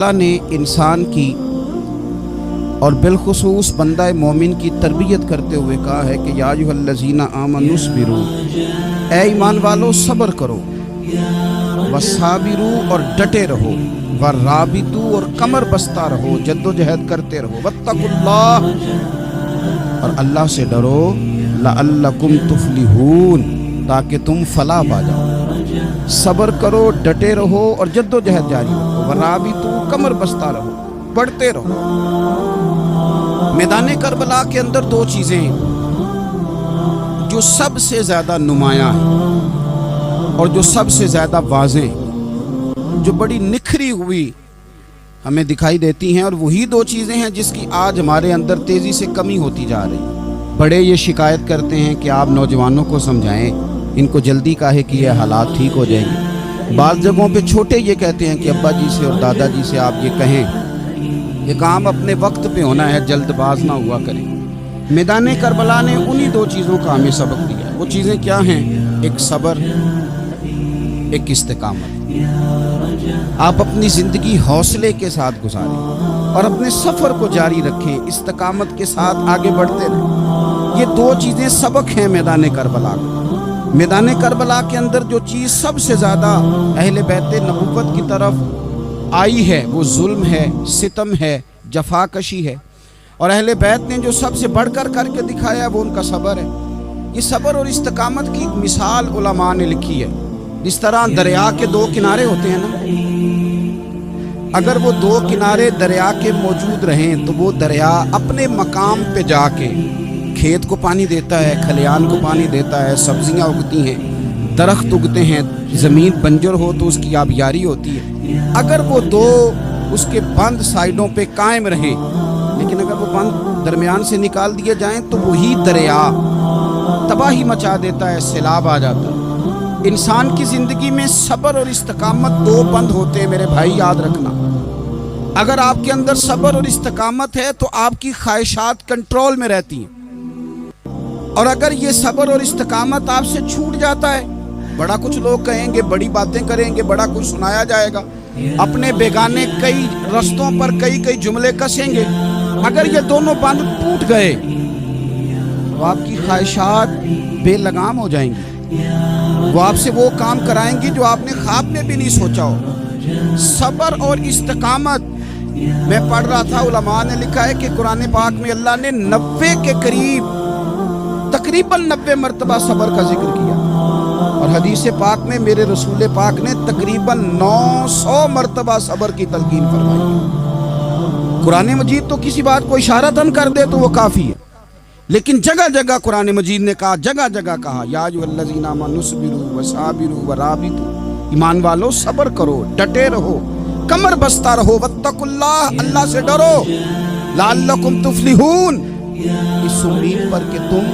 अल्लाह ने इंसान की और बिलखुसूस बंदा मोमिन की तरबियत करते हुए कहा है कि या अय्युहल्लज़ीना आमनुस्बिरू, ऐ ईमान वालो सब्र करो, वसाबिरू और डटे रहो, वराबितू और कमर बस्ता रहो, जद्दोजहद करते रहो, वत्तकुल्लाह और अल्लाह से डरो, लअल्लकुम तुफलिहून ताकि तुम फलाह पा जाओ। सब्र करो, डटे रहो और जद्दोजहद जारी रखो, वराबितू कमर बस्ता रहो, बढ़ते रहो। मैदान करबला के अंदर दो चीज़ें जो सबसे ज़्यादा नुमायां हैं और जो सबसे ज़्यादा वाज़ेह, जो बड़ी निखरी हुई हमें दिखाई देती हैं, और वही दो चीज़ें हैं जिसकी आज हमारे अंदर तेज़ी से कमी होती जा रही है। बड़े ये शिकायत करते हैं कि आप नौजवानों को समझाएं, इनको जल्दी का है कि ये हालात ठीक हो जाएंगे। बाज़ जगहों पे छोटे ये कहते हैं कि अब्बा जी से और दादाजी से आप ये कहें, ये काम अपने वक्त पे होना है, जल्दबाज ना हुआ करें। मैदान करबला ने उन्हीं दो चीज़ों का हमें सबक दिया है। वो चीज़ें क्या हैं? एक सब्र, एक इस्तिकामत। आप अपनी ज़िंदगी हौसले के साथ गुजारें और अपने सफ़र को जारी रखें, इस्तिकामत के साथ आगे बढ़ते रहें। ये दो चीज़ें सबक हैं मैदान करबला का। मैदान करबला के अंदर जो चीज़ सबसे ज़्यादा अहले बैत नबुव्वत की तरफ आई है वो जुल्म है, सितम है, जफाकशी है, और अहले बैत ने जो सबसे बढ़कर करके दिखाया है वो उनका सब्र है। ये सब्र और इस्तिकामत की एक मिसाल उलमा ने लिखी है। जिस तरह दरिया के दो किनारे होते हैं ना, अगर वो दो किनारे दरिया के मौजूद रहें तो वो दरिया अपने मकाम पे जाके खेत को पानी देता है, खलियान को पानी देता है, सब्जियां उगती हैं, दरख्त उगते हैं, ज़मीन बंजर हो तो उसकी आबियारी होती है। अगर वो दो उसके बंद साइडों पे कायम रहे, लेकिन अगर वो बंद दरमियान से निकाल दिए जाएं तो वही दरिया तबाही मचा देता है, सैलाब आ जाता है। इंसान की ज़िंदगी में सब्र और इस्तिकामत दो बंद होते हैं मेरे भाई, याद रखना। अगर आपके अंदर सब्र और इस्तिकामत है तो आपकी ख्वाहिशात कंट्रोल में रहती हैं, और अगर ये सब्र और इस्तिकामत आपसे छूट जाता है, बड़ा कुछ लोग कहेंगे, बड़ी बातें करेंगे, बड़ा कुछ सुनाया जाएगा, अपने बेगाने कई रस्तों पर कई कई जुमले कसेंगे, अगर ये दोनों बंद टूट गए तो आपकी ख्वाहिशात बेलगाम हो जाएंगी। वो आपसे वो काम कराएंगी जो आपने ख्वाब में भी नहीं सोचा हो। सब्र और इस्तिकामत, मैं पढ़ रहा था, उलमा ने लिखा है कि कुरान पाक में अल्लाह ने 90 के करीब, तकरीबन 90 मरतबा सब्र का जिक्र किया, और हदीस पाक में मेरे रसूल पाक ने तकरीबन 900 मरतबा सब्र की तलकीन फरमाई। कुरान मजीद तो किसी बात को इशारतन कर दे तो वो काफ़ी है, लेकिन जगह जगह कुरान मजीद ने कहा, जगह जगह कहा, या अय्युहल्लज़ीना आमनुस्बिरू वसाबिरू वराबितू, ईमान वालो सब्र करो, डटे रहो, कमर बस्ता रहो, वत्तकुल्लाह अल्लाह से डरो, लअल्लकुम तुफलिहून, इस उम्मीद पर कि तुम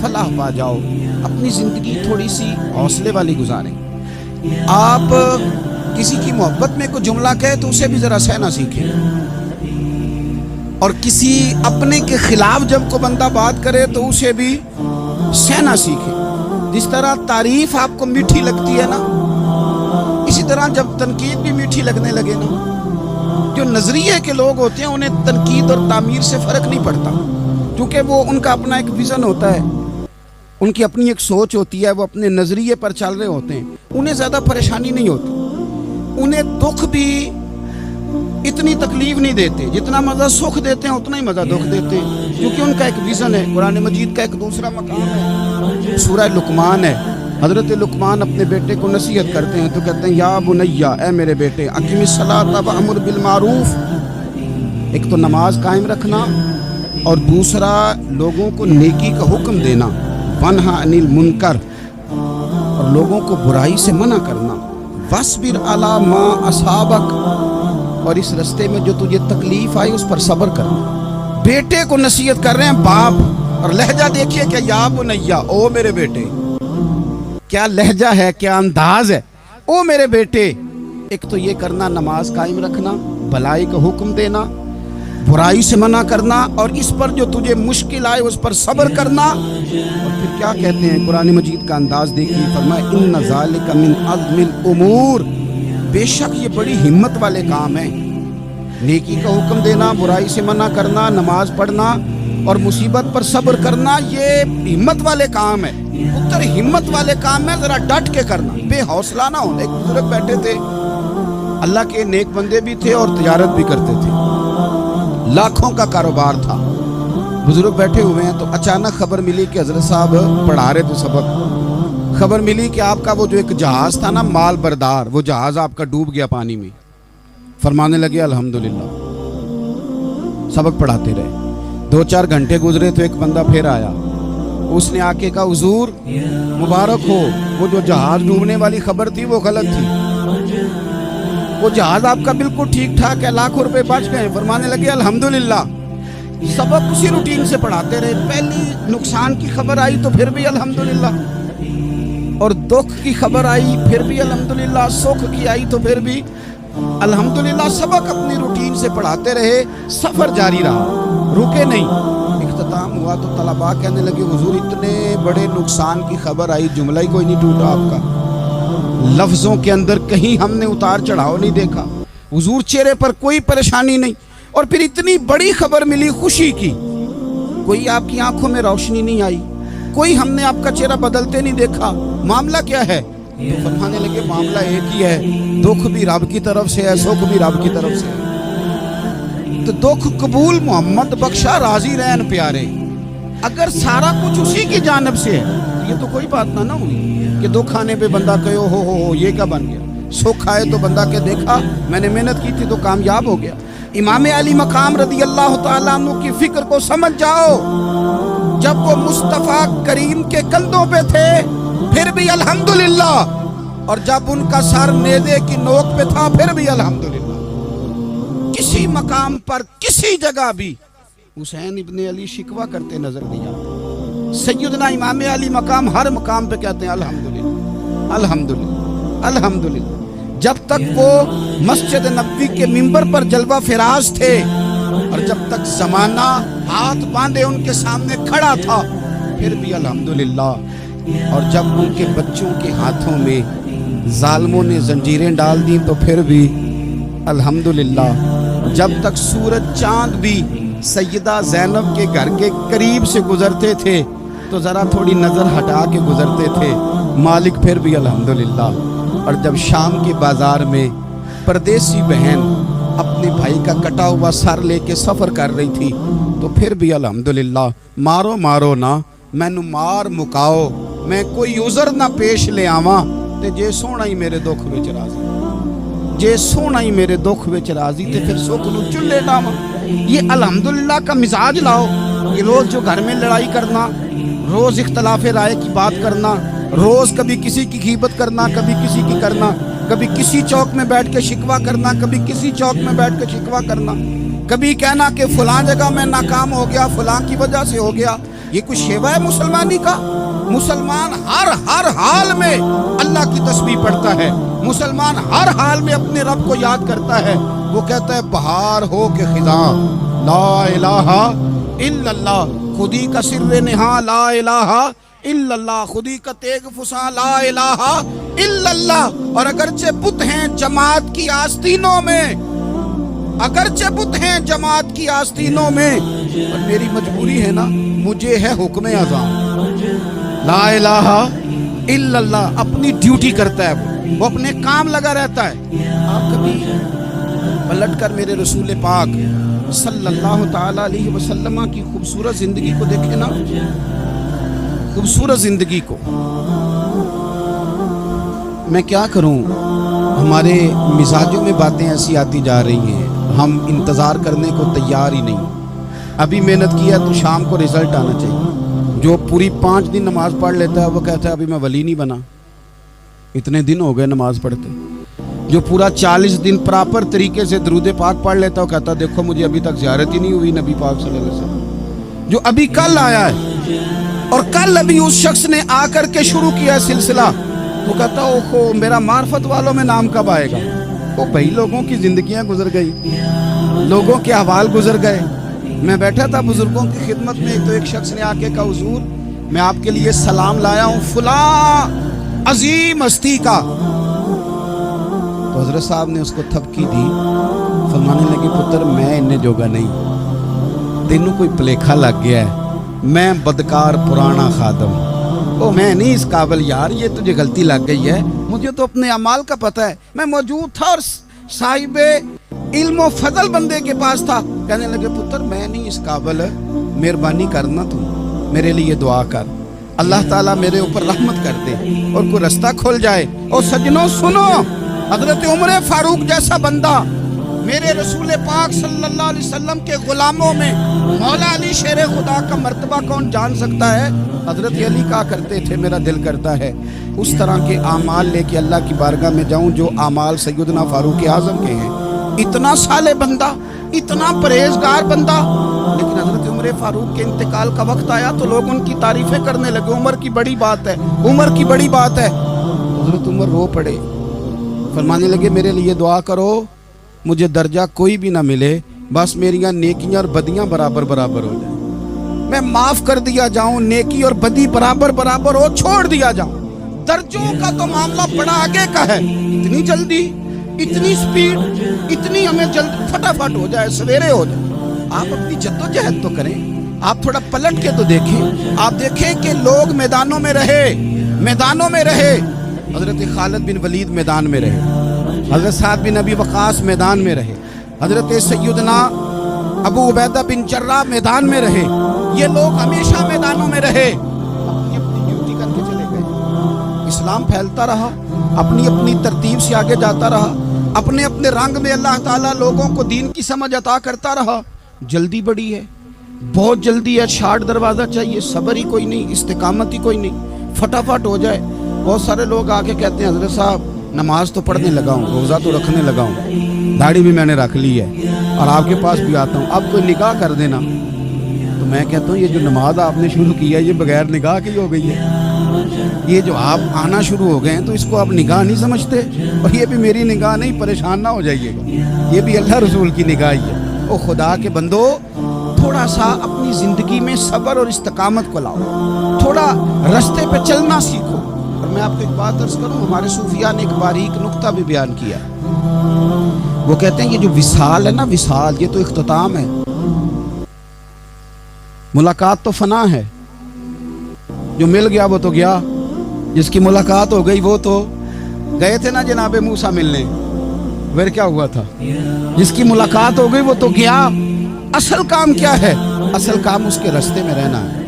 फलाह पा जाओ। अपनी ज़िंदगी थोड़ी सी हौसले वाली गुजारें। आप किसी की मोहब्बत में कोई जुमला कहे तो उसे भी ज़रा सहना सीखें, और किसी अपने के खिलाफ जब को बंदा बात करे तो उसे भी सहना सीखें। जिस तरह तारीफ आपको मीठी लगती है ना, इसी तरह जब तनकीद भी मीठी लगने लगे ना, जो नज़रिए के लोग होते हैं उन्हें तनकीद और तामीर से फ़र्क नहीं पड़ता, क्योंकि वो उनका अपना एक विज़न होता है, उनकी अपनी एक सोच होती है, वो अपने नज़रिए पर चल रहे होते हैं, उन्हें ज़्यादा परेशानी नहीं होती। उन्हें दुख भी इतनी तकलीफ नहीं देते, जितना मज़ा सुख देते हैं उतना ही मज़ा दुख देते हैं, क्योंकि उनका एक विज़न है। कुरान मजीद का एक दूसरा मकाम है, सूरह लुकमान है। हज़रत लुकमान अपने बेटे को नसीहत करते हैं तो कहते हैं, या बुनैया, ए मेरे बेटे, अक़िमिस्सलाता वअमुर बिलमारूफ, एक तो नमाज कायम रखना, और दूसरा लोगों को नेकी का हुक्म देना, वन्हा अनिल मुनकर, और लोगों को बुराई से मना करना, वस्बिर अला मा असाबक, और इस रास्ते में जो तुझे तकलीफ आई उस पर सब्र करना। बेटे को नसीहत कर रहे हैं बाप, और लहजा देखिए क्या, या बुनैया, ओ मेरे बेटे, क्या लहजा है, क्या अंदाज है, ओ मेरे बेटे। एक तो ये करना, नमाज कायम रखना, भलाई का हुक्म देना, बुराई से मना करना, और इस पर जो तुझे मुश्किल आए उस पर सब्र करना। और फिर क्या कहते हैं, कुरान मजीद का अंदाज देखिए, फरमाया इन्ना ज़ालिका मिन अज़्मिल उमूर, बेशक ये बड़ी हिम्मत वाले काम हैं। नेकी का हुक्म देना, बुराई से मना करना, नमाज पढ़ना और मुसीबत पर सब्र करना, ये हिम्मत वाले काम है। पुत्र हिम्मत वाले काम है, जरा डट के करना, बेहौसला ना हो। एक बुजुर्ग बैठे थे, अल्लाह के नेक बंदे भी थे और तिजारत भी करते थे, लाखों का कारोबार था। बुजुर्ग बैठे हुए हैं तो अचानक खबर मिली कि हजरत साहब पढ़ा रहे थे सबक। खबर मिली कि आपका वो जो एक जहाज था ना, माल बरदार, वो जहाज आपका डूब गया पानी में। फरमाने लगे अल्हम्दुलिल्लाह। सबक पढ़ाते रहे। 2-4 घंटे गुजरे तो एक बंदा फिर आया। उसने आके कहा हुजूर मुबारक हो, वो जो जहाज डूबने वाली खबर थी वो गलत थी, वो जहाज आपका बिल्कुल ठीक ठाक है, लाखों रुपए बच गए। फरमाने लगे अल्हम्दुलिल्लाह। सबक उसी रूटीन से पढ़ाते रहे। पहली नुकसान की खबर आई तो फिर भी अल्हम्दुलिल्लाह, और दुख की खबर आई फिर भी अल्हम्दुलिल्लाह, सुख की आई तो फिर भी अल्हम्दुलिल्लाह। सबक अपनी रूटीन से पढ़ाते रहे, सफर जारी रहा, रुके नहीं। इख्तिताम हुआ तो तलबा कहने लगे हुजूर इतने बड़े नुकसान की खबर आई, जुमला ही कोई नहीं टूटा आपका, लफ्जों के अंदर कहीं हमने उतार चढ़ाव नहीं देखा, हुजूर चेहरे पर कोई परेशानी नहीं, और फिर इतनी बड़ी खबर मिली खुशी की, कोई आपकी आंखों में रोशनी नहीं आई, कोई हमने आपका चेहरा बदलते नहीं देखा, मामला क्या है? तो फरमाने लगे मामला एक ही है, दुख भी रब की तरफ से है, सुख भी रब की तरफ से है। तो दुख कबूल मोहम्मद बख्शा राजी रहन प्यारे। अगर सारा कुछ उसी की जानिब से है ये तो कोई बात ना हुई कि दुख आने पे बंदा कहे हो ये क्या बन गया। सुख आए तो बंदा के देखा मैंने मेहनत की थी तो कामयाब हो गया। इमाम अली मकाम रदी अल्लाह तआला अन्हु की फिक्र को समझ जाओ। जब वो मुस्तफ़ा करीम के कंधों पे थे फिर भी अल्हम्दुलिल्लाह, और जब उनका सर नेज़े की नोक पे था फिर भी अल्हम्दुलिल्लाह। किसी मकाम पर किसी जगह भी हुसैन इब्ने अली शिकवा करते नजर नहीं आते। सैयदना इमाम अली मकाम हर मकाम पे कहते हैं अल्हम्दुलिल्लाह अल्हम्दुलिल्लाह अल्हम्दुलिल्लाह। जब तक वो मस्जिद नबवी के मिंबर पर जलवा फिराज थे और जब तक जमाना हाथ बांधे उनके सामने खड़ा था फिर भी अल्हम्दुलिल्लाह। और जब उनके बच्चों के हाथों में जालिमों ने जंजीरें डाल दी तो फिर भी अल्हम्दुलिल्लाह। जब तक सूरज चांद भी सैयदा ज़ैनब के घर के करीब से गुजरते थे तो ज़रा थोड़ी नज़र हटा के गुजरते थे, मालिक फिर भी अल्हम्दुलिल्लाह। और जब शाम के बाज़ार में परदेसी बहन अपने भाई का कटा हुआ सर लेके सफ़र कर रही थी तो फिर भी अल्हम्दुलिल्लाह। मारो मारो ना मैनू मार मुकाओ, मैं कोई उज़र ना पेश ले आवा ते जे सोना ही मेरे दुख विच राजी, जे सोना ही मेरे दुख विच राजी ते फिर सुख नू चुल्ले लावा। ये अल्हम्दुलिल्लाह का मिजाज लाओ कि रोज़ जो घर में लड़ाई करना, रोज़ इख्तलाफे राय की बात करना, रोज़ कभी किसी की गीबत करना, कभी किसी की करना, कभी किसी चौक में बैठ के शिकवा करना, कभी किसी चौक में बैठ के शिकवा करना, कभी कहना कि फलां जगह में नाकाम हो गया, फलां की वजह से हो गया। ये कुछ शेवा है मुसलमानी का? मुसलमान हर हाल में अल्लाह की तस्बीह पढ़ता है, मुसलमान हर हाल में अपने रब को याद करता है। वो कहता है बहार हो के खिज़ां ला इलाहा इल्लल्लाह, खुदी का सिर्रे निहा ला इलाहा इल्लल्लाह, खुदी का तेग फुसा ला इलाहा इल्लल्लाह। और अगरचे बुत हैं जमात की आस्तीनों में, अगरचे बुत हैं जमात की आस्तीनों में, और मेरी मजबूरी है ना, मुझे है हुक्म अज़ान ला इलाहा इल्लल्लाह। अपनी ड्यूटी करता है वो अपने काम लगा रहता है। आप कभी पलट कर मेरे रसूल पाक सल्लल्लाहु ताला अलैहि वसल्लम की खूबसूरत जिंदगी को देखें ना, खूबसूरत जिंदगी को। मैं क्या करूं, हमारे मिजाजों में बातें ऐसी आती जा रही हैं, हम इंतज़ार करने को तैयार ही नहीं। अभी मेहनत किया तो शाम को रिजल्ट आना चाहिए। जो पूरी 5 दिन नमाज पढ़ लेता है वो कहता है अभी मैं वली नहीं बना, इतने दिन हो गए नमाज पढ़ते। जो पूरा 40 दिन प्रॉपर तरीके से दरूद पाक पढ़ लेता है वो कहता है देखो मुझे अभी तक ज़ियारत ही नहीं हुई नबी पाक सल्लल्लाहु अलैहि वसल्लम। जो अभी कल आया है और कल अभी उस शख्स ने आकर के शुरू किया है सिलसिला, वो कहता है ओहो मेरा मार्फत वालों में नाम कब आएगा। वो भाई लोगों की जिंदगियां गुजर गई, लोगों के अहवाल गुजर गए। मैं बैठा था बुजुर्गों की खिदमत में तो एक शख्स ने आके कहा हुजूर मैं आपके लिए सलाम लाया हूँ फलां अजीम हस्ती का। तो हजरत साहब ने उसको थपकी दी, फरमाने लगे पुत्र मैं इन्ने जोगा नहीं, तेनू कोई भुलेखा लग गया है, मैं बदकार पुराना खादम, ओ मैं नहीं इस काबिल यार, ये तुझे गलती लग गई है, मुझे तो अपने अमाल का पता है, मैं मौजूद था और साहिबे इल्म और फजल बंदे के पास था। कहने लगे पुत्र मैं नहीं इस काबिल, मेहरबानी करना तू मेरे लिए दुआ कर, अल्लाह ताला मेरे ऊपर रहमत कर दे और कोई रास्ता खुल जाए। और सज्जनों सुनो, हजरत उमर फारूक जैसा बंदा मेरे रसूल पाक सल्लल्लाहु अलैहि वसल्लम के गुलामों में मौला अली शेर खुदा का मर्तबा कौन जान सकता है? हजरत अली कहा करते थे मेरा दिल करता है उस तरह के आमाल लेके अल्लाह की बारगाह में जाऊं जो आमाल सैयदना फारूक आजम के हैं। इतना साले बंदा, इतना परहेजगार बंदा, लेकिन हजरत उमर फारूक के इंतकाल का वक्त आया तो लोग उनकी तारीफें करने लगे, उमर की बड़ी बात है, उमर की बड़ी बात है। हजरत उमर रो पड़े, फरमाने लगे मेरे लिए दुआ करो, मुझे दर्जा कोई भी ना मिले, बस मेरियां नेकियां और बदियां बराबर बराबर हो जाए, मैं माफ कर दिया जाऊं, नेकी और बदी बराबर बराबर हो, छोड़ दिया जाऊं। दर्जों का तो मामला बड़ा आगे का है, इतनी जल्दी, इतनी स्पीड, इतनी हमें जल्दी फटाफट हो जाए, सवेरे हो जाए। आप अपनी जद्दोजहद तो करें, आप थोड़ा पलट के तो देखें, आप देखें कि लोग मैदानों में रहे, मैदानों में रहे। हजरत खालिद बिन वलीद मैदान में रहे, हजरत साद बिन अबी वक़ास मैदान में रहे, हजरत सैयदना अबू उबैदा बिन जर्राह मैदान में रहे। ये लोग हमेशा मैदानों में रहे, अपनी अपनी ड्यूटी करके चले गए। इस्लाम फैलता रहा, अपनी अपनी तरतीब से आगे जाता रहा, अपने अपने रंग में अल्लाह ताला लोगों को दीन की समझ अता करता रहा। जल्दी बड़ी है, बहुत जल्दी है, शार्ट दरवाज़ा चाहिए, सब्र ही कोई नहीं, इस्तिकामत ही कोई नहीं, फटाफट हो जाए। बहुत सारे लोग आके कहते हैं हजरत साहब नमाज तो पढ़ने लगा हूँ, रोज़ा तो रखने लगा हूँ, दाढ़ी भी मैंने रख ली है और आपके पास भी आता हूँ, अब कोई निकाह कर देना। तो मैं कहता हूँ ये जो नमाज आपने शुरू की है ये बगैर निकाह की हो गई है, ये जो आप आना शुरू हो गए हैं तो इसको आप निकाह नहीं समझते, और ये भी मेरी निगाह नहीं, परेशान ना हो जाइएगा, ये भी अल्लाह रसूल की निगाह ही है। ओ खुदा के बंदो, थोड़ा सा अपनी ज़िंदगी में सब्र और इस्तिकामत को लाओ, थोड़ा रास्ते पे चलना सीखो। और मैं आपको एक बात अर्ज करूं, हमारे सूफिया ने एक बारीक नुक्ता भी बयान किया। वो कहते हैं ये जो विसाल है ना, विसाल, ये तो इख्तिताम है, मुलाकात तो फना है, जो मिल गया वो तो गया, जिसकी मुलाकात हो गई वो तो गए थे ना जनाबे मूसा मिलने, फिर क्या हुआ था? जिसकी मुलाकात हो गई वो तो गया। असल काम क्या है? असल काम उसके रास्ते में रहना है।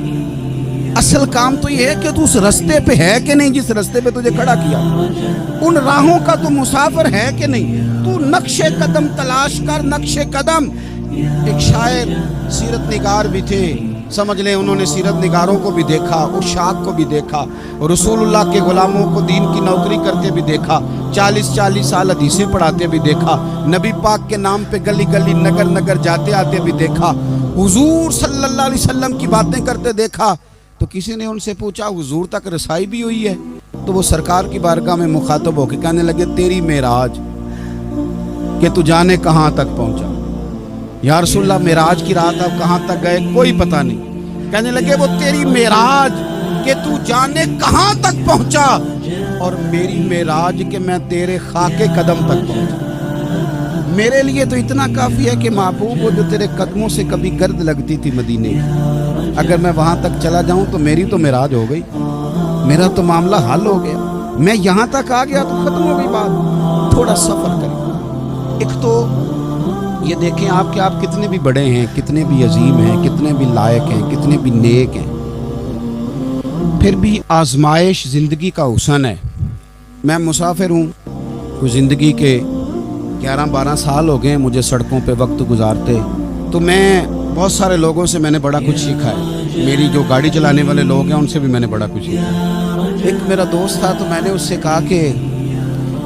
असल काम तो ये है कि तू उस रास्ते पे है कि नहीं, जिस रास्ते पे तुझे खड़ा किया, उन राहों का तू मुसाफिर है कि नहीं, तू नक्शे कदम तलाश कर, नक्शे कदम। एक शायर सीरत निगार भी थे, समझ लें उन्होंने सीरत निगारों को भी देखा, उशाक को भी देखा, और रसूलुल्लाह के गुलामों को दीन की नौकरी करते भी देखा, 40-40 साल हदीसें पढ़ाते भी देखा, नबी पाक के नाम पे गली गली नगर नगर जाते आते भी देखा, हुजूर सल्लल्लाहु अलैहि वसल्लम की बातें करते देखा। तो किसी ने उनसे पूछा हुजूर तक रसाई भी हुई है? तो वो सरकार की बारगाह में मुखातब होकर कहने लगे तेरी मेराज, कि तू जाने कहाँ तक पहुँचा। या रसूलल्लाह मेराज की रात आप कहाँ तक गए कोई पता नहीं। कहने लगे वो तेरी मेराज कि तू जाने कहाँ तक पहुँचा, और मेरी मेराज कि मैं तेरे खाके कदम तक पहुँचा। मेरे लिए तो इतना काफ़ी है कि महबूब वो जो तेरे कदमों से कभी गर्द लगती थी मदीने की, अगर मैं वहाँ तक चला जाऊँ तो मेरी तो मेराज हो गई, मेरा तो मामला हल हो गया, मैं यहाँ तक आ गया तो ख़त्म हो गई बात। थोड़ा सफ़र करें। एक तो ये देखें आप कि आप कितने भी बड़े हैं, कितने भी अजीम हैं, कितने भी लायक हैं, कितने भी नेक हैं, फिर भी आजमाइश ज़िंदगी का हुस्न है। मैं मुसाफिर हूँ, तो ज़िंदगी के 11-12 साल हो गए मुझे सड़कों पे वक्त गुजारते, तो मैं बहुत सारे लोगों से मैंने बड़ा कुछ सीखा है। मेरी जो गाड़ी चलाने वाले लोग हैं उनसे भी मैंने बड़ा कुछ सीखा। एक मेरा दोस्त था, तो मैंने उससे कहा कि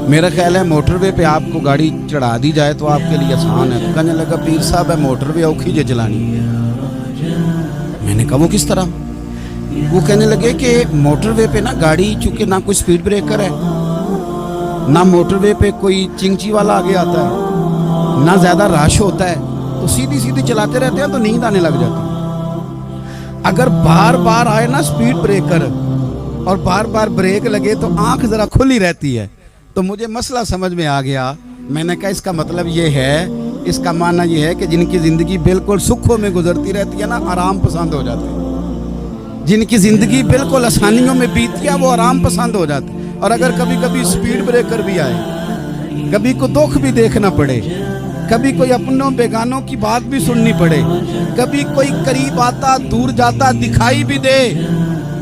मेरा ख्याल है मोटरवे पे आपको गाड़ी चढ़ा दी जाए तो आपके लिए आसान है। तो कहने लगा पीर साहब है मोटरवे औखी जे चलानी। मैंने कहा वो किस तरह? वो कहने लगे कि मोटरवे पे ना गाड़ी, चूँकि ना कोई स्पीड ब्रेकर है, ना मोटरवे पे कोई चिंची वाला आगे आता है, ना ज़्यादा रश होता है, तो सीधी सीधी चलाते रहते हैं तो नींद आने लग जाती। अगर बार बार आए ना स्पीड ब्रेकर और बार बार ब्रेक लगे तो आंख ज़रा खुली रहती है। तो मुझे मसला समझ में आ गया। मैंने कहा इसका मतलब ये है اس کا معنی یہ ہے کہ جن کی زندگی بالکل سکھوں میں گزرتی رہتی ہے نا، آرام پسند ہو جاتے ہیں۔ جن کی زندگی بالکل آسانیوں میں بیتتی ہے وہ آرام پسند ہو جاتے ہیں۔ اور اگر کبھی کبھی سپیڈ بریکر بھی آئے، کبھی کو دکھ بھی دیکھنا پڑے، کبھی کوئی اپنوں بیگانوں کی بات بھی سننی پڑے، کبھی کوئی قریب آتا دور جاتا دکھائی بھی دے،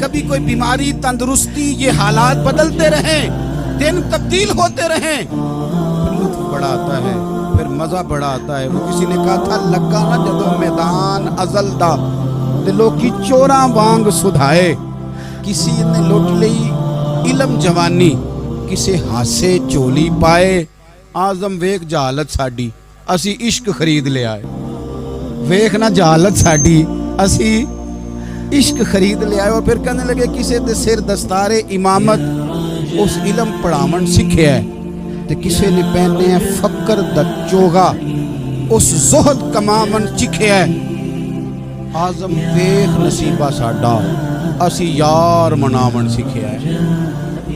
کبھی کوئی بیماری تندرستی، یہ حالات بدلتے رہیں، دن تبدیل ہوتے رہیں، پھر لطف بڑا آتا ہے، پھر مزہ بڑا آتا ہے۔ وہ کسی نے کہا تھا لگا نہ جدو میدان ازل دا دلوں کی چوراں وانگ سدھائے، کسی نے لٹ لئی علم جوانی، کسے ہاسے چولی پائے، آزم ویک جہالت ساڈی اسی عشق خرید لے آئے۔ ویک نہ جہالت ساڈی اسی عشق خرید لے آئے۔ اور پھر کہنے لگے کسے دے سر دستار امامت اس علم پڑھاون سکھیا ہے، تے کسے نے پہنے ہیں فقر دا چوغا اس زہد کماون چکھیا ہے۔ آزم ویخ نصیبہ ساڈا اسی یار مناون سکھیا ہے،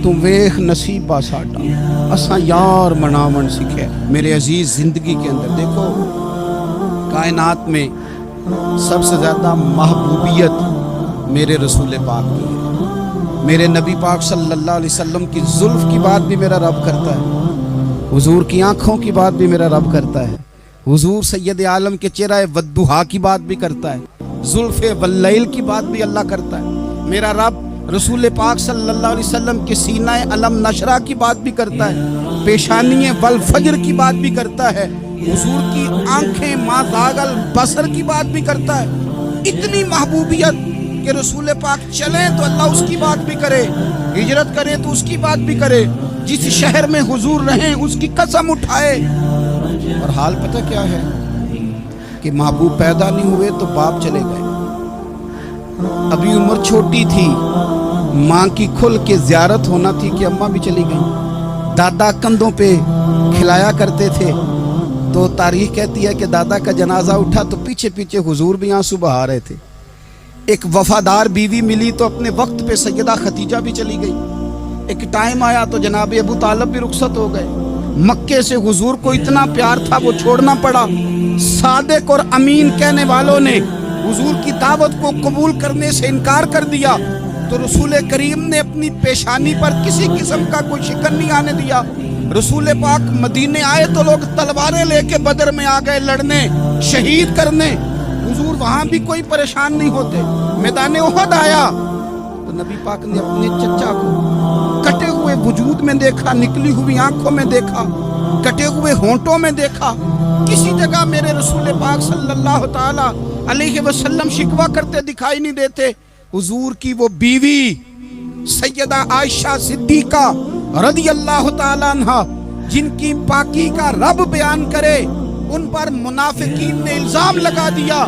تو ویخ نصیبہ ساڈا اساں یار مناون سکھیا ہے۔ میرے عزیز، زندگی کے اندر دیکھو، کائنات میں سب سے زیادہ محبوبیت میرے رسول پاک کی ہے۔ میرے نبی پاک صلی اللہ علیہ وسلم کی زلف کی بات بھی میرا رب کرتا ہے، حضور کی آنکھوں کی بات بھی میرا رب کرتا ہے، حضور سید عالم کے چہرہ والضحیٰ کی بات بھی کرتا ہے، زلف واللیل کی بات بھی اللہ کرتا ہے۔ میرا رب رسول پاک صلی اللہ علیہ وسلم کے سینہ علم نشرہ کی بات بھی کرتا ہے، پیشانی والفجر کی بات بھی کرتا ہے، حضور کی آنکھیں ما زاغ البصر کی بات بھی کرتا ہے۔ اتنی محبوبیت کہ رسول پاک چلیں تو اللہ اس کی بات بھی کرے، ہجرت کرے تو اس کی بات بھی کرے، جس شہر میں حضور رہیں اس کی قسم اٹھائے۔ اور حال پتہ کیا ہے کہ محبوب پیدا نہیں ہوئے تو باپ چلے گئے، ابھی عمر چھوٹی تھی، ماں کی کھل کے زیارت ہونا تھی کہ اماں بھی چلی گئیں، دادا کندھوں پہ کھلایا کرتے تھے، تو تاریخ کہتی ہے کہ دادا کا جنازہ اٹھا تو پیچھے پیچھے حضور بھی آنسو بہا رہے تھے۔ ایک وفادار بیوی ملی تو اپنے وقت پہ سیدہ خدیجہ بھی چلی گئی، ایک ٹائم آیا تو جناب ابو طالب بھی رخصت ہو گئے۔ مکے سے حضور کو اتنا پیار تھا وہ چھوڑنا پڑا، صادق اور امین کہنے والوں نے حضور کی دعوت کو قبول کرنے سے انکار کر دیا، تو رسول کریم نے اپنی پیشانی پر کسی قسم کا کوئی شکن نہیں آنے دیا۔ رسول پاک مدینے آئے تو لوگ تلواریں لے کے بدر میں آ گئے لڑنے، شہید کرنے، حضور وہاں بھی کوئی پریشان نہیں ہوتے۔ میدان احد آیا تو نبی پاک نے اپنے چچا کو کٹے ہوئے وجود میں دیکھا، نکلی ہوئی آنکھوں میں دیکھا، کٹے ہوئے ہونٹوں میں دیکھا۔ کسی جگہ میرے رسول پاک صلی اللہ تعالی علیہ وسلم شکوہ کرتے دکھائی نہیں دیتے۔ حضور کی وہ بیوی سیدہ عائشہ صدیقہ رضی اللہ تعالیٰ عنہ، جن کی پاکی کا رب بیان کرے، ان پر منافقین نے الزام لگا دیا،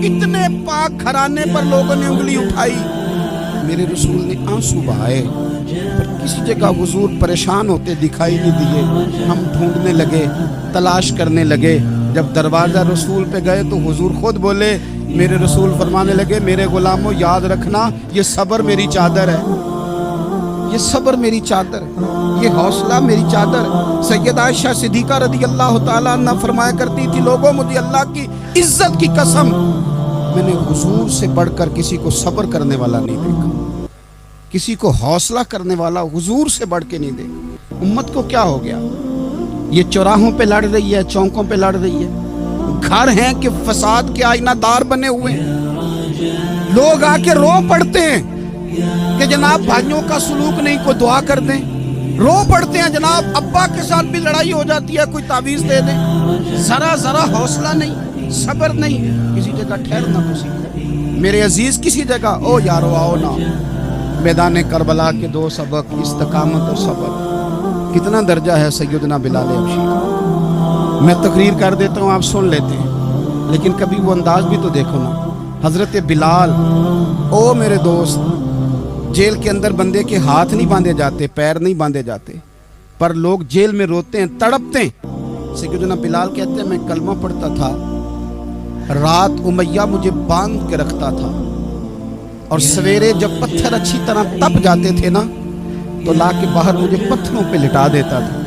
اتنے پاک گھرانے پر لوگوں نے انگلی اٹھائی۔ میرے رسول نے آنسو بہائے، پر کسی جگہ حضور پریشان ہوتے دکھائی نہیں دیے۔ ہم ڈھونڈنے لگے، تلاش کرنے لگے، جب دروازہ رسول پہ گئے تو حضور خود بولے، میرے رسول فرمانے لگے، میرے غلاموں یاد رکھنا یہ صبر میری چادر ہے، یہ صبر میری چادر ہے، یہ حوصلہ میری چادر ہے۔ سیدہ عائشہ صدیقہ رضی اللہ تعالیٰ عنہ فرمایا کرتی تھی، لوگوں مجھے اللہ کی عزت کی قسم، میں نے حضور سے بڑھ کر کسی کو صبر کرنے والا نہیں دیکھا، کسی کو حوصلہ کرنے والا حضور سے بڑھ کے نہیں دیکھا۔ امت کو کیا ہو گیا؟ یہ چوراہوں پہ لڑ رہی ہے، چوکوں پہ لڑ رہی ہے، گھر ہیں کہ فساد کے آئینہ دار بنے ہوئے ہیں، لوگ آ کے رو پڑتے ہیں کہ جناب بھائیوں کا سلوک نہیں، کوئی دعا کر دیں، رو پڑتے ہیں جناب ابا کے ساتھ بھی لڑائی ہو جاتی ہے، کوئی تعویذ دے دیں، ذرا حوصلہ نہیں، صبر نہیں، کسی جگہ ٹھہرنا کو سیکھو۔ میرے عزیز، کسی جگہ او یارو آؤ نا، میدان کربلا کے دو سبق، استقامت اور صبر۔ کتنا درجہ ہے سیدنا بلال حبشی کا، میں تقریر کر دیتا ہوں آپ سن لیتے ہیں، لیکن کبھی وہ انداز بھی تو دیکھو نا۔ حضرت بلال، او میرے دوست، جیل کے اندر بندے کے ہاتھ نہیں باندھے جاتے، پیر نہیں باندھے جاتے، پر لوگ جیل میں روتے ہیں، تڑپتے ہیں۔ سیدنا بلال کہتے ہیں میں کلمہ پڑھتا تھا، رات امیہ مجھے باندھ کے رکھتا تھا، اور سویرے جب پتھر اچھی طرح تپ جاتے تھے نا تو لا کے باہر مجھے پتھروں پہ لٹا دیتا تھا،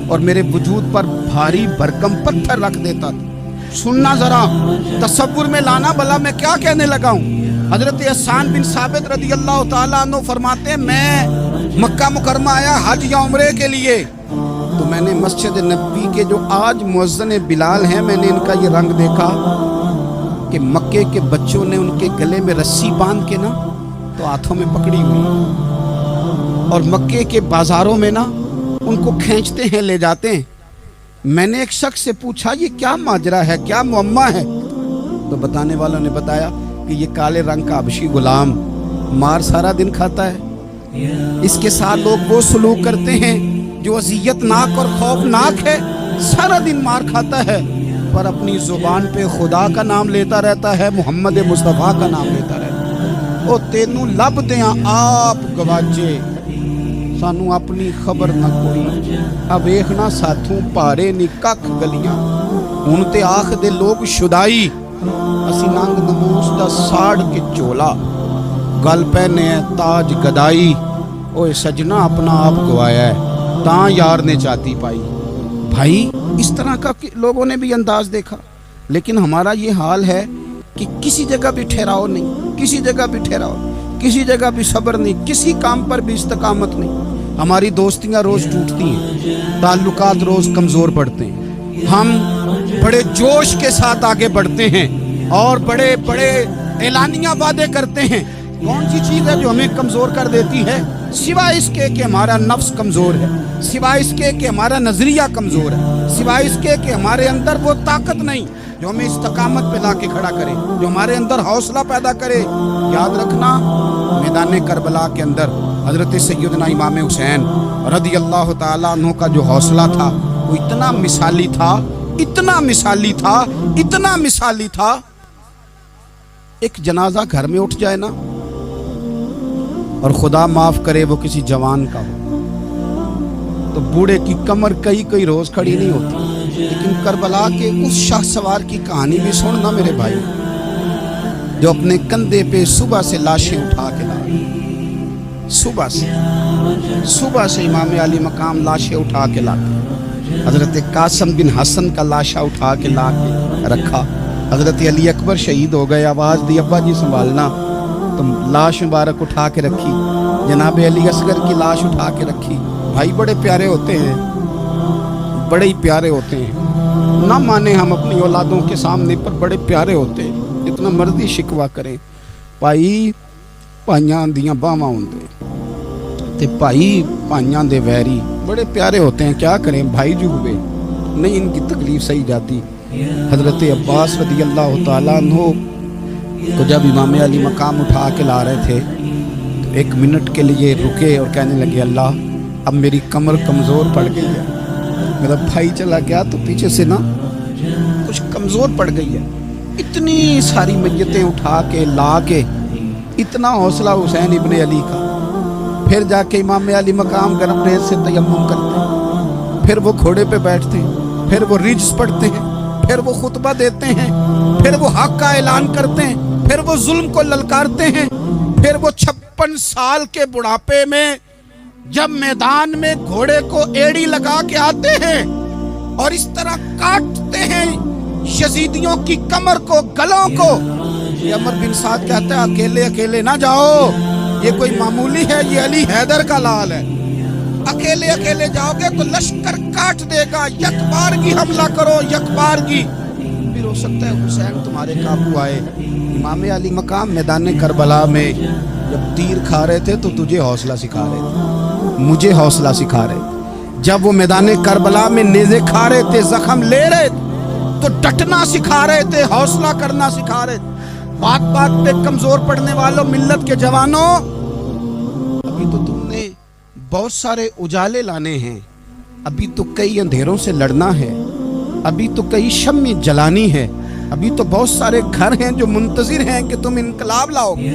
اور میرے وجود پر بھاری بھرکم پتھر رکھ دیتا تھا، सुनना जरा, तसव्वुर में लाना, भला मैं क्या कहने लगा हूँ। हजरत हसन बिन साबित रदी अल्लाह ताला अन्हु फरमाते हैं, मैं मक्का मुकरमा आया हज या उम्रे के लिए, तो मैंने मस्जिद नबी के जो आज मुअज्जिन बिलाल हैं, मैंने इनका ये रंग देखा कि मक्के के बच्चों ने उनके गले में रस्सी बांध के ना तो हाथों में पकड़ी हुई, और मक्के के बाजारों में ना उनको खींचते हैं, ले जाते हैं। मैंने एक शख्स से पूछा ये क्या माजरा है, क्या मुअम्मा है, तो बताने वालों ने बताया कि ये काले रंग का हबशी गुलाम मार सारा दिन खाता है, इसके साथ लोग वो सलूक करते हैं जो अज़ियतनाक और खौफनाक है, सारा दिन मार खाता है पर अपनी जुबान पे खुदा का नाम लेता रहता है, मोहम्मद मुस्तफ़ा का नाम लेता रहता है। ओ तेनू लब दियां आप गवाचे, सानू अपनी खबर ना कोई, अब वेखना साथों पारे नी कख गलियां, हुण ते आख दे लोग शुदाई, असी नंग नमूस दा साड़ के चोला, गल पहने है ताज गदाई, ओए सजना अपना आप गवाया है, तां यार ने चाती पाई। भाई इस तरह का लोगों ने भी अंदाज देखा, लेकिन हमारा ये हाल है कि किसी जगह भी ठहराव नहीं, किसी जगह भी ठहराव, किसी जगह भी सब्र नहीं, किसी काम पर भी इस्तकामत नहीं। हमारी दोस्तियां रोज टूटती हैं, ताल्लुकात रोज कमजोर पड़ते हैं, हम बड़े जोश के साथ आगे बढ़ते हैं और बड़े बड़े ऐलानिया वादे करते हैं। कौन सी चीज है जो हमें कमजोर कर देती है? सिवाय इसके कि हमारा नफ्स कमजोर है, सिवाय इसके कि हमारा नजरिया कमजोर है, सिवाय इसके कि हमारे अंदर वो ताकत नहीं जो हमें इस्तकामत पे ला के खड़ा करे, जो हमारे अंदर हौसला पैदा करे। याद रखना, मैदान करबला के अंदर हजरत सैयदना इमाम हुसैन रदी अल्लाह ताला अन्हु का जो हौसला था वो इतना मिसाली था, इतना मिसाली था, इतना मिसाली था। एक जनाजा घर में उठ जाए ना, और खुदा माफ करे वो किसी जवान का हो, तो बूढ़े की कमर कई कई रोज खड़ी नहीं होती। लेकिन करबला के उस शाह सवार की कहानी भी सुनना मेरे भाई, जो अपने कंधे पे सुबह से लाशें उठा के ला, सुबह से इमाम अली मकाम लाशें उठा के लाते, हजरत कासिम बिन हसन का लाशा उठा के ला के रखा, हजरत अली अकबर शहीद हो गए, आवाज़ दी अब्बा जी संभालना, तो लाश मुबारक उठा के रखी, जनाब अली असगर की लाश उठा के रखी। भाई बड़े प्यारे होते हैं, बड़े ही प्यारे होते हैं, ना माने हम अपनी औलादों के सामने, पर बड़े प्यारे होते हैं, जितना मर्जी शिकवा करें। भाई भाइयां दियां बावां होंदे ते भाई भाइयां दे वैरी बड़े प्यारे होते हैं, क्या करें भाई जो हुए नहीं इनकी तकलीफ सही जाती। हजरत अब्बास रदी अल्लाह ताला अन्हु को जब इमाम अली मकाम उठा के ला रहे थे, तो एक मिनट के लिए रुके और कहने लगे, अल्लाह अब मेरी कमर कमज़ोर पड़ गई है, मेरा भाई चला गया तो पीछे से ना कुछ कमज़ोर पड़ गई है। इतनी सारी मैयतें उठा के ला के, इतना हौसला हुसैन इब्ने अली का। फिर जाके इमाम अली मकाम गर्म रेत से तयम्मुम करते, फिर वो घोड़े पे बैठते, फिर वो रिज्स पढ़ते हैं, फिर वो खुतबा देते हैं, फिर वो हक का ऐलान करते हैं, फिर वो जुल्म को ललकारते हैं, फिर वो 56 साल के बुढ़ापे में जब मैदान में घोड़े को एड़ी लगा के आते हैं और इस तरह काटते हैं यजीदियों की कमर को, गलों को। ये अमर बिन साद कहता है, अकेले अकेले ना जाओ, ये कोई मामूली है, ये अली हैदर का लाल है। अकेले अकेले जाओगे तो लश्कर काट देगा, यकबारगी हमला करो, यकबारगी। फिर हो सकता है हुसैन तुम्हारे काबू आए। इमाम अली मकाम मैदान करबला में जब तीर खा रहे थे तो तुझे हौसला सिखा रहे थे, मुझे हौसला सिखा रहे थे। जब वो मैदान करबला में नेज़े खा रहे थे, जख्म ले रहे थे, तो डटना सिखा रहे थे, हौसला करना सिखा रहे थे। बात बात पे कमजोर पड़ने वालों, मिल्लत के जवानों, अभी तो तुमने बहुत सारे उजाले लाने हैं, अभी तो कई अंधेरों से लड़ना है, अभी तो कई शम्में जलानी है, अभी तो बहुत सारे घर हैं जो मुंतजिर हैं कि तुम इनकलाब लाओगे,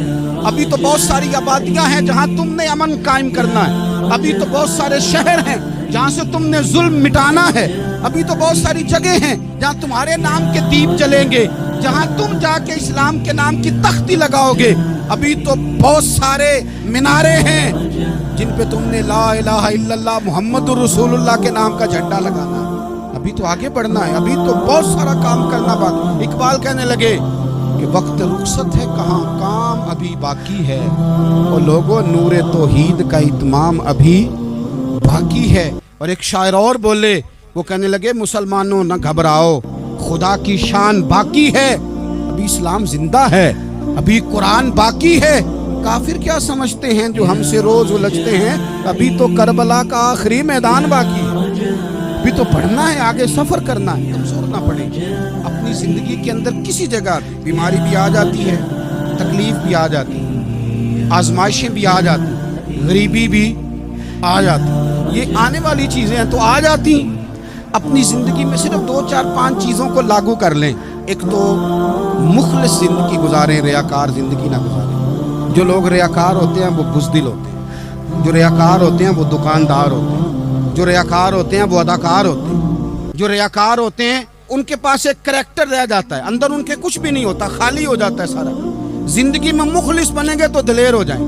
अभी तो बहुत सारी आबादियां हैं जहां तुमने अमन कायम करना है, अभी तो बहुत सारे शहर हैं जहां से तुमने जुल्म मिटाना है, अभी तो बहुत सारी जगह हैं जहां तुम्हारे नाम के दीप जलेंगे, जहां तुम जाके इस्लाम के नाम की तख्ती लगाओगे। अभी तो बहुत सारे मीनारे हैं जिन पे तुमने ला इलाहा इल्लल्लाह मुहम्मदुर रसूलुल्लाह के नाम का झंडा लगाना है। ابھی تو آگے بڑھنا ہے, ابھی تو بہت سارا کام کرنا بات. اقبال کہنے لگے کہ وقت رخصت ہے کہاں, کام ابھی باقی ہے, اور لوگوں نور توحید کا اتمام ابھی باقی ہے. اور ایک شاعر اور بولے, وہ کہنے لگے مسلمانوں نہ گھبراؤ, خدا کی شان باقی ہے, ابھی اسلام زندہ ہے, ابھی قرآن باقی ہے. کافر کیا سمجھتے ہیں جو ہم سے روز الجھتے ہیں, ابھی تو کربلا کا آخری میدان باقی ہے, ابھی تو پڑھنا ہے, آگے سفر کرنا ہے. کمزور نہ پڑے. اپنی زندگی کے اندر کسی جگہ بیماری بھی آ جاتی ہے, تکلیف بھی آ جاتی ہے, آزمائشیں بھی آ جاتی ہیں, غریبی بھی آ جاتی, یہ آنے والی چیزیں ہیں تو آ جاتی. اپنی زندگی میں صرف 2 4 5 چیزوں کو لاگو کر لیں. ایک تو مخلص زندگی گزاریں, ریاکار زندگی نہ گزاریں. جو لوگ ریاکار ہوتے ہیں وہ بزدل ہوتے ہیں, جو ریاکار ہوتے ہیں وہ دکاندار ہوتے ہیں, جو ریاکار ہوتے ہیں وہ اداکار ہوتے ہیں, جو ریاکار ہوتے ہیں ان کے پاس ایک کریکٹر رہ جاتا ہے, اندر ان کے کچھ بھی نہیں ہوتا, خالی ہو جاتا ہے سارا. زندگی میں مخلص بنیں گے تو دلیر ہو جائیں.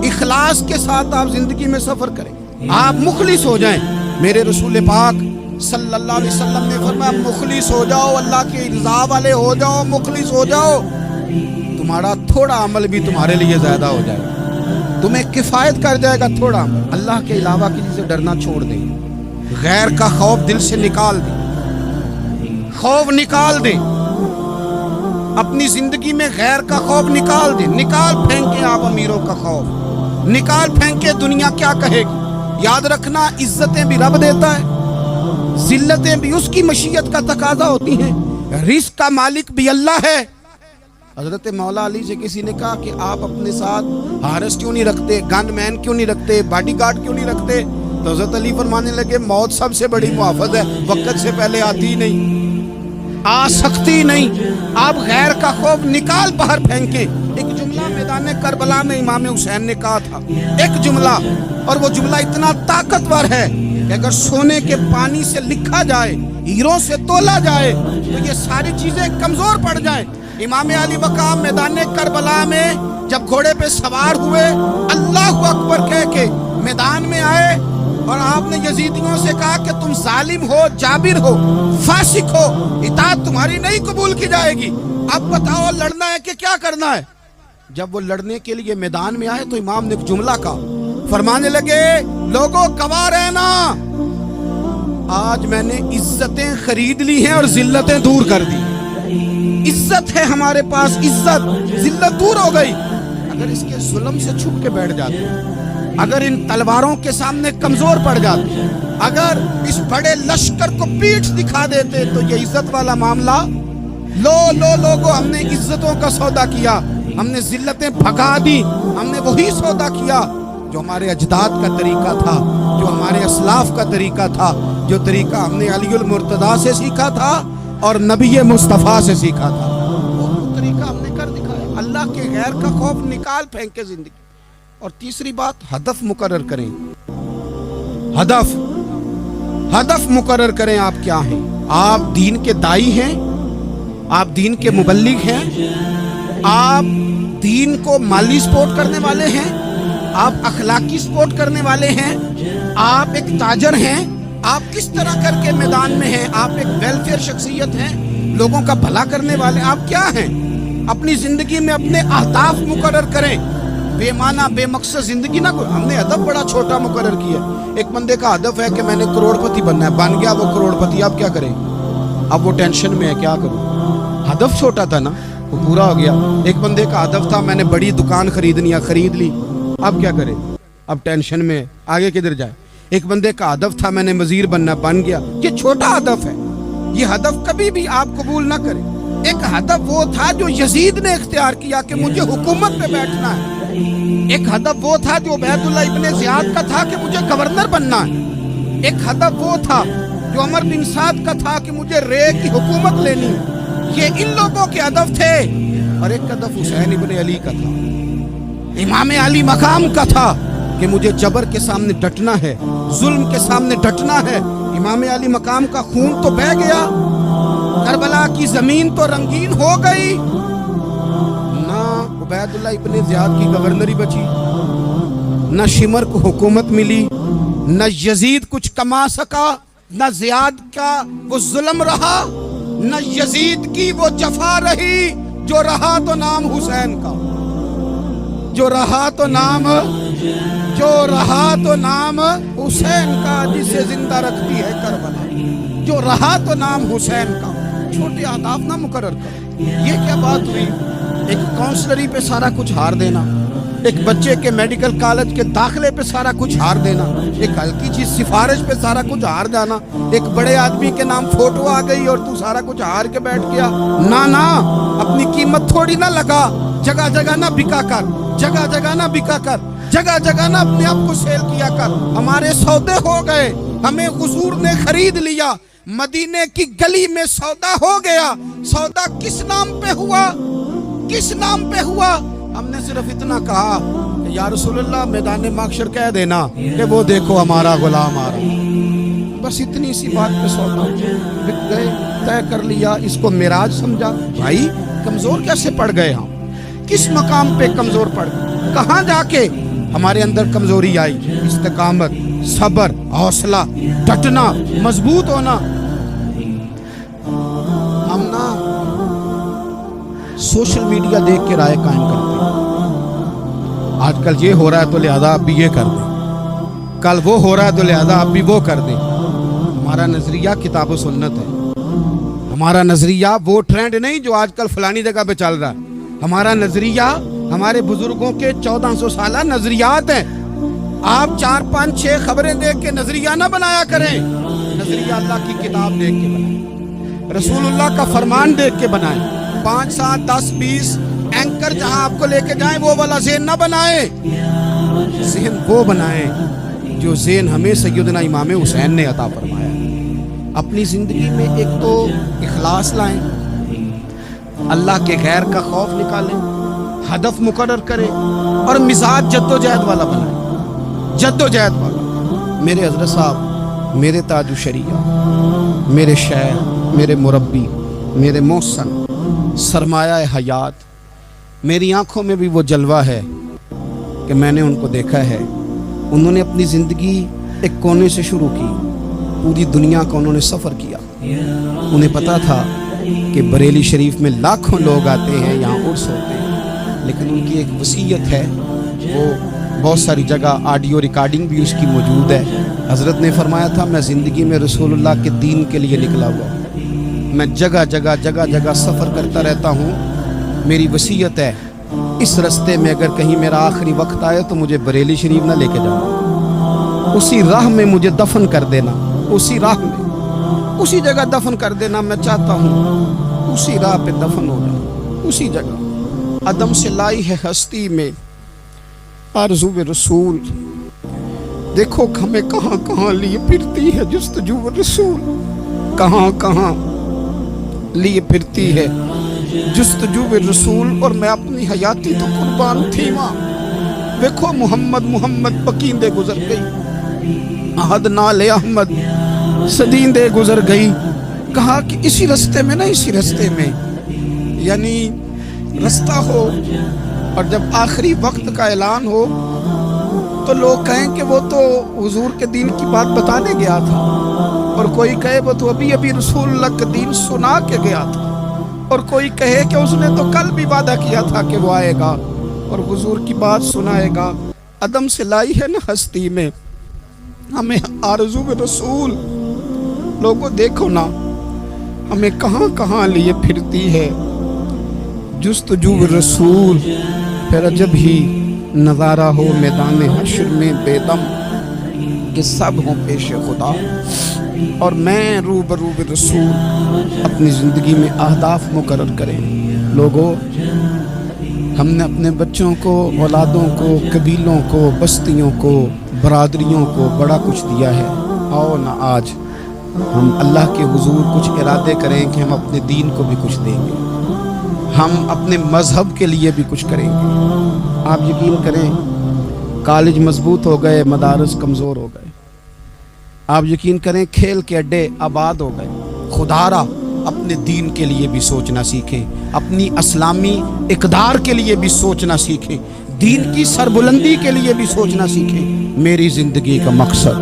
اخلاص کے ساتھ آپ زندگی میں سفر کریں, آپ مخلص ہو جائیں. میرے رسول پاک صلی اللہ علیہ وسلم نے فرمایا مخلص ہو جاؤ, اللہ کی رضا والے ہو جاؤ, مخلص ہو جاؤ, تمہارا تھوڑا عمل بھی تمہارے لیے زیادہ ہو جائے گا, تمہیں کفایت کر جائے گا تھوڑا عمل. اللہ کے علاوہ کسی سے ڈرنا چھوڑ دیں, غیر کا خوف دل سے نکال دیں, خوف نکال دیں. اپنی زندگی میں غیر کا خوف نکال دیں, نکال پھینکیں آپ امیروں کا خوف, نکال پھینکیں دنیا کیا کہے گی. یاد رکھنا عزتیں بھی رب دیتا ہے, ذلتیں بھی اس کی مشیت کا تقاضا ہوتی ہیں, رزق کا مالک بھی اللہ ہے. حضرت مولا علی سے کسی نے کہا کہ آپ اپنے ساتھ حارس کیوں نہیں رکھتے, گن مین کیوں نہیں رکھتے, باڈی گارڈ کیوں نہیں رکھتے؟ تو حضرت علی فرمانے لگے موت سب سے بڑی محافظ ہے, وقت سے پہلے آتی نہیں, آ سکتی نہیں. آپ غیر کا خوف نکال باہر پھینکیں. ایک جملہ میدان کربلا میں امام حسین نے کہا تھا, ایک جملہ, اور وہ جملہ اتنا طاقتور ہے کہ اگر سونے کے پانی سے لکھا جائے, ہیروں سے تولا جائے تو یہ ساری چیزیں کمزور پڑ جائیں. امام علی مقام میدان کربلا میں جب گھوڑے پہ سوار ہوئے, اللہ اکبر کہہ کے میدان میں آئے, اور آپ نے یزیدیوں سے کہا کہ تم ظالم ہو, جابر ہو, فاسق ہو, اطاعت تمہاری نہیں قبول کی جائے گی, اب بتاؤ لڑنا ہے کہ کیا کرنا ہے. جب وہ لڑنے کے لیے میدان میں آئے تو امام نے ایک جملہ کہا, فرمانے لگے لوگوں گواہ رہنا, آج میں نے عزتیں خرید لی ہیں اور ذلتیں دور کر دی. عزت ہے ہمارے پاس, عزت, ذلت دور ہو گئی. اگر اس کے ظلم سے چھپ کے بیٹھ جاتے, اگر ان تلواروں کے سامنے کمزور پڑ جاتے, اگر اس بڑے لشکر کو پیٹھ دکھا دیتے, تو یہ عزت والا معاملہ لوگوں ہم نے عزتوں کا سودا کیا, ہم نے ذلتیں بھگا دی, ہم نے وہی سودا کیا جو ہمارے اجداد کا طریقہ تھا, جو ہمارے اسلاف کا طریقہ تھا, جو طریقہ ہم نے علی المرتضیٰ سے سیکھا تھا اور نبی مصطفیٰ سے سیکھا تھا, وہ طریقہ ہم نے کر دکھایا. اللہ کے غیر کا خوف نکال پھینکے زندگی. اور تیسری بات, ہدف مقرر کریں. ہدف مقرر کریں. آپ کیا ہیں؟ آپ دین کے دائی ہیں, آپ دین کے مبلغ ہیں, آپ دین کو مالی سپورٹ کرنے والے ہیں, آپ اخلاقی سپورٹ کرنے والے ہیں, آپ ایک تاجر ہیں, آپ کس طرح کر کے میدان میں ہیں, آپ ایک ویلفیئر شخصیت ہیں, لوگوں کا بھلا کرنے والے, آپ کیا ہیں؟ اپنی زندگی میں اپنے اہداف مقرر کریں. بے معنی بے مقصد زندگی نہ. ہم نے ہدف بڑا چھوٹا مقرر کیا. ایک بندے کا ہدف ہے کہ میں نے کروڑ پتی بننا ہے, بن گیا وہ کروڑ پتی, اب کیا کریں؟ اب وہ ٹینشن میں ہے, کیا کروں؟ ہدف چھوٹا تھا نا, وہ پورا ہو گیا. ایک بندے کا ہدف تھا میں نے بڑی دکان خریدنی ہے, خرید لی, اب کیا کرے؟ اب ٹینشن میں, آگے کدھر جائے؟ ایک بندے کا ہدف تھا میں نے وزیر بننا, بن گیا. یہ چھوٹا ہدف ہے, یہ ہدف کبھی بھی آپ قبول نہ کریں. ایک ہدف وہ تھا جو یزید نے اختیار کیا کہ مجھے حکومت پہ بیٹھنا ہے. ایک ہدف وہ تھا جو عبید اللہ ابن زیاد کا تھا کہ مجھے گورنر بننا ہے. ایک ہدف وہ تھا جو عمر بن سعد کا تھا کہ مجھے رے کی حکومت لینی. یہ ان لوگوں کے ہدف تھے. اور ایک ہدف حسین ابن علی کا تھا, امام علی مقام کا تھا کہ مجھے جبر کے سامنے ڈٹنا ہے, ظلم کے سامنے ڈٹنا ہے. امام علی مقام کا خون تو بہہ گیا, کربلا کی زمین تو رنگین ہو گئی, نہ عبید اللہ ابن زیاد کی گورنری بچی, نہ شمر کو حکومت ملی, نہ یزید کچھ کما سکا, نہ زیاد کا وہ ظلم رہا، نہ یزید کی وہ جفا رہی، جو رہا تو نام حسین کا، جو رہا تو نام حسین کا، جسے زندہ رکھتی ہے کربلا، جو رہا تو نام حسین کا۔ چھوٹے اہداف نہ مقرر کرو۔ یہ کیا بات ہوئی؟ ایک کونسلری پہ سارا کچھ ہار دینا، ایک بچے کے میڈیکل کالج کے داخلے پہ سارا کچھ ہار دینا، ایک ہلکی چیز سفارش پہ سارا کچھ ہار جانا، ایک بڑے آدمی کے نام فوٹو آ گئی اور تو سارا کچھ ہار کے بیٹھ گیا۔ نہ اپنی قیمت تھوڑی نہ لگا، جگہ جگہ نہ بکا کر، جگہ جگہ نہ بکا کر، جگہ جگہ نہ اپنے آپ کو سیل کیا کر۔ ہمارے سودے ہو گئے، ہمیں حضور نے خرید لیا، مدینے کی گلی میں سودا ہو گیا۔ سودا کس نام پہ ہوا؟ کس نام پہ ہوا؟ ہم نے صرف اتنا کہا کہ یا رسول اللہ میدان محشر کہہ دینا کہ وہ دیکھو ہمارا غلام آ رہا۔ بس اتنی سی بات پہ سودا بک گئے، طے کر لیا، اس کو معراج سمجھا۔ بھائی کمزور کیسے پڑ گئے ہم؟ کس مقام پہ کمزور پڑ گئے؟ کہاں جا کے ہمارے اندر کمزوری آئی؟ استقامت، صبر، حوصلہ، ڈٹنا، مضبوط ہونا۔ ہم نا سوشل میڈیا دیکھ کے رائے قائم کرتے ہیں، آج کل یہ ہو رہا ہے تو لہذا اب بھی یہ کر دیں، کل وہ ہو رہا ہے تو لہذا اب بھی وہ کر دیں۔ ہمارا نظریہ کتاب و سنت ہے، ہمارا نظریہ وہ ٹرینڈ نہیں جو آج کل فلانی جگہ پہ چل رہا ہے۔ ہمارا نظریہ ہمارے بزرگوں کے 1400 سالہ نظریات ہیں۔ آپ 4 5 6 خبریں دیکھ کے نظریہ نہ بنایا کریں، نظریہ اللہ کی کتاب دیکھ کے بنائیں، رسول اللہ کا فرمان دیکھ کے بنائیں۔ 5 7 10 20 اینکر جہاں آپ کو لے کے جائیں وہ والا ذہن نہ بنائیں، ذہن وہ بنائیں جو ذہن ہمیں سیدنا امام حسین نے عطا فرمایا۔ اپنی زندگی میں ایک تو اخلاص لائیں، اللہ کے غیر کا خوف نکالیں، ہدف مقرر کریں اور مزاج جد و جہد والا بنائیں، جد و جہد والا۔ میرے حضرت صاحب، میرے تاج الشریعہ، میرے شیخ، میرے مربی، میرے محسن، سرمایہ حیات، میری آنکھوں میں بھی وہ جلوہ ہے کہ میں نے ان کو دیکھا ہے۔ انہوں نے اپنی زندگی ایک کونے سے شروع کی، پوری دنیا کا انہوں نے سفر کیا۔ انہیں پتا تھا کہ بریلی شریف میں لاکھوں لوگ آتے ہیں، یہاں عرس ہوتے ہیں، لیکن ان کی ایک وصیت ہے، وہ بہت ساری جگہ آڈیو ریکارڈنگ بھی اس کی موجود ہے۔ حضرت نے فرمایا تھا میں زندگی میں رسول اللہ کے دین کے لیے نکلا ہوا، میں جگہ جگہ سفر کرتا رہتا ہوں، میری وصیت ہے اس رستے میں اگر کہیں میرا آخری وقت آئے تو مجھے بریلی شریف نہ لے کے جانا، اسی راہ میں مجھے دفن کر دینا، اسی راہ میں، اسی جگہ دفن کر دینا۔ میں چاہتا ہوں اسی راہ پہ دفن ہو جائے، اسی جگہ۔ عدم سے لائی ہے ہستی میں آرزو رسول، دیکھو ہمیں کہاں کہاں لیے پھرتی ہے جستجو رسول، کہاں کہاں لیے پھرتی ہے جستجو رسول، اور میں اپنی حیاتی تو قربان تھی وہاں۔ دیکھو محمد پکیندے گزر گئی، احد نال احمد صدیندے گزر گئی۔ کہا کہ اسی رستے میں نا، اسی رستے میں، یعنی رستہ ہو اور جب آخری وقت کا اعلان ہو تو لوگ کہیں کہ وہ تو حضور کے دین کی بات بتانے گیا تھا، اور کوئی کہے وہ تو ابھی رسول اللہ کا دین سنا کے گیا تھا، اور کوئی کہے کہ اس نے تو کل بھی وعدہ کیا تھا کہ وہ آئے گا اور حضور کی بات سنائے گا۔ عدم سے لائی ہے نا ہستی میں ہمیں آرزو رسول، لوگوں دیکھو نا ہمیں کہاں کہاں لیے پھرتی ہے جستجو رسول۔ پھر عجب ہی نظارہ ہو میدان حشر میں بے دم کہ سب ہوں پیش خدا، اور میں روبرو رسول۔ اپنی زندگی میں اہداف مقرر کریں لوگوں۔ ہم نے اپنے بچوں کو، اولادوں کو، قبیلوں کو، بستیوں کو، برادریوں کو بڑا کچھ دیا ہے۔ آؤ نہ آج ہم اللہ کے حضور کچھ ارادے کریں کہ ہم اپنے دین کو بھی کچھ دیں گے، ہم اپنے مذہب کے لیے بھی کچھ کریں گے۔ آپ یقین کریں کالج مضبوط ہو گئے، مدارس کمزور ہو گئے۔ آپ یقین کریں کھیل کے اڈے آباد ہو گئے۔ خدا را اپنے دین کے لیے بھی سوچنا سیکھیں، اپنی اسلامی اقدار کے لیے بھی سوچنا سیکھیں، دین کی سربلندی کے لیے بھی سوچنا سیکھیں۔ میری زندگی کا مقصد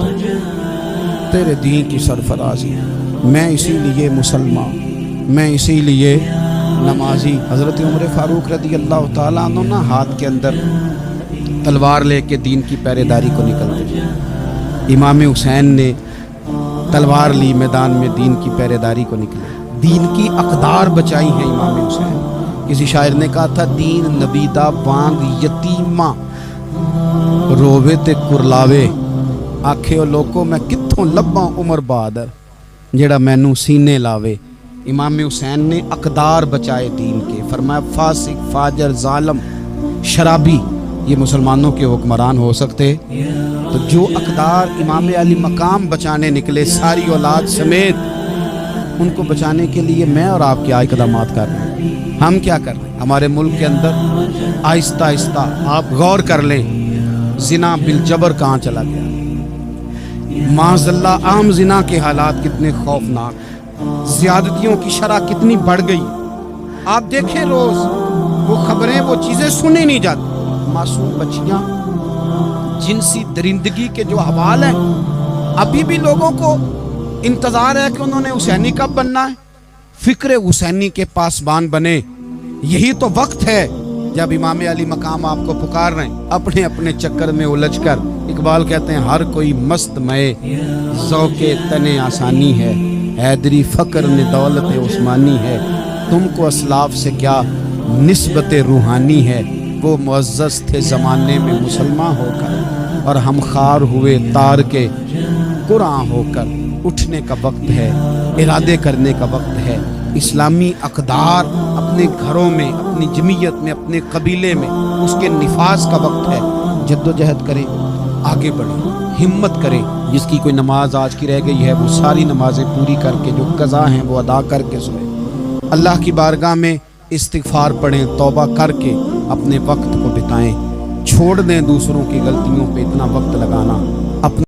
تیرے دین کی سرفرازی، میں اسی لیے مسلمان، میں اسی لیے نمازی۔ حضرت عمر فاروق رضی اللہ تعالیٰ عنہ نا ہاتھ کے اندر تلوار لے کے دین کی پہرے داری کو نکلتے، امام حسین نے تلوار لی، میدان میں دین کی پہرے داری کو نکلے، دین کی اقدار بچائی ہیں امام حسین۔ کسی شاعر نے کہا تھا دین نبی دا وانگ یتیماں رووے تے کرلاوے، آکھے او لوکو میں کتھوں لباں عمر بہادر جیڑا مینوں سینے لاوے۔ امام حسین نے اقدار بچائے دین کے، فرمایا فاسق، فاجر، ظالم، شرابی یہ مسلمانوں کے حکمران ہو سکتے؟ تو جو اقدار امام علی مقام بچانے نکلے ساری اولاد سمیت، ان کو بچانے کے لیے میں اور آپ کیا اقدامات کر رہے ہیں؟ ہم کیا کر رہے ہیں؟ ہمارے ملک کے اندر آہستہ آہستہ آپ غور کر لیں، زنا بالجبر کہاں چلا گیا، معاذ اللہ عام زنا کے حالات کتنے خوفناک، زیادتیوں کی شرح کتنی بڑھ گئی۔ آپ دیکھیں روز وہ خبریں، وہ چیزیں سنی نہیں جاتی، معصوم بچیاں، جنسی درندگی کے جو حوال ہیں، ابھی بھی لوگوں کو انتظار ہے کہ انہوں نے حسینی کب بننا ہے، فکر حسینی کے پاسبان بنے۔ یہی تو وقت ہے جب امام علی مقام آپ کو پکار رہے ہیں، اپنے اپنے چکر میں الجھ کر۔ اقبال کہتے ہیں ہر کوئی مست مئے ذوق تن آسانی ہے، حیدری فقر نے دولت عثمانی ہے، تم کو اسلاف سے کیا نسبت روحانی ہے، وہ معزز تھے زمانے میں مسلمان ہو کر، اور ہم خار ہوئے تار کے قرآن ہو کر۔ اٹھنے کا وقت ہے، ارادے کرنے کا وقت ہے، اسلامی اقدار اپنے گھروں میں، اپنی جمعیت میں، اپنے قبیلے میں اس کے نفاذ کا وقت ہے۔ جد و جہد کریں، آگے بڑھیں، ہمت کریں۔ جس کی کوئی نماز آج کی رہ گئی ہے وہ ساری نمازیں پوری کر کے، جو قضا ہیں وہ ادا کر کے سوئے، اللہ کی بارگاہ میں استغفار پڑھیں، توبہ کر کے اپنے وقت کو بتائیں، چھوڑ دیں دوسروں کی غلطیوں پہ اتنا وقت لگانا، اپنے